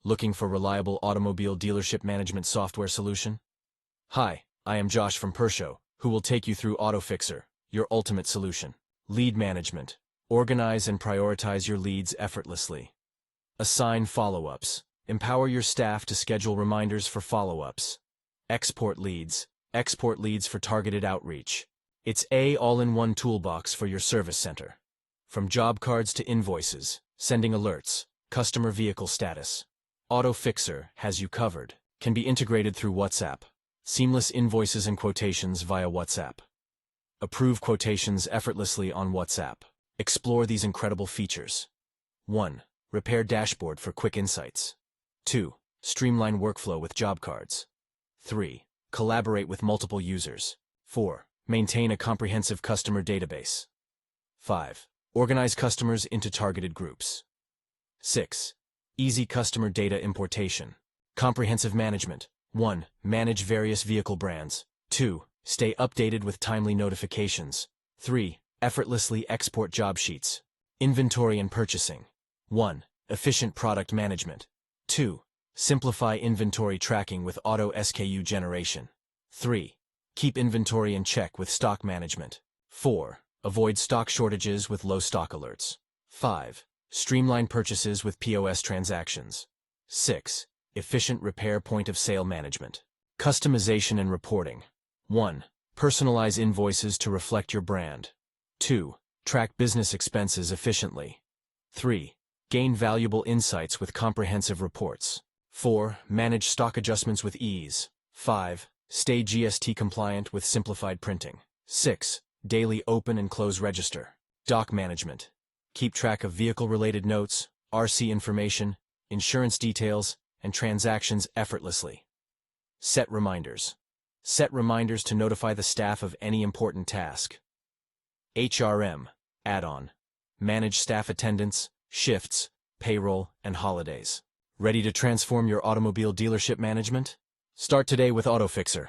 Looking for reliable automobile dealership management software solution? Hi, I am Josh from Pershow, who will take you through Autofixer, your ultimate solution. Lead management. Organize and prioritize your leads effortlessly. Assign follow-ups. Empower your staff to schedule reminders for follow-ups. Export leads. Export leads for targeted outreach. It's an all-in-one toolbox for your service center. From job cards to invoices, sending alerts, customer vehicle status. Autofixer has you covered. Can be integrated through WhatsApp. Seamless invoices and quotations via WhatsApp. Approve quotations effortlessly on WhatsApp. Explore these incredible features. 1. Repair dashboard for quick insights. 2. Streamline workflow with job cards. 3. Collaborate with multiple users. 4. Maintain a comprehensive customer database. 5. Organize customers into targeted groups. 6. Easy customer data importation. Comprehensive management. 1. Manage various vehicle brands. 2. Stay updated with timely notifications. 3. Effortlessly export job sheets. Inventory and purchasing. 1. Efficient product management. 2. Simplify inventory tracking with auto SKU generation. 3. Keep inventory in check with stock management. 4. Avoid stock shortages with low stock alerts. 5. Streamline purchases with POS transactions. 6. Efficient repair point of sale management. Customization and reporting. 1. Personalize invoices to reflect your brand. 2. Track business expenses efficiently. 3. Gain valuable insights with comprehensive reports. 4. Manage stock adjustments with ease. 5. Stay GST compliant with simplified printing. 6. Daily open and close register. Doc management. Keep track of vehicle-related notes, RC information, insurance details, and transactions effortlessly. Set reminders. Set reminders to notify the staff of any important task. HRM. Add-on. Manage staff attendance, shifts, payroll, and holidays. Ready to transform your automobile dealership management? Start today with Autofixer.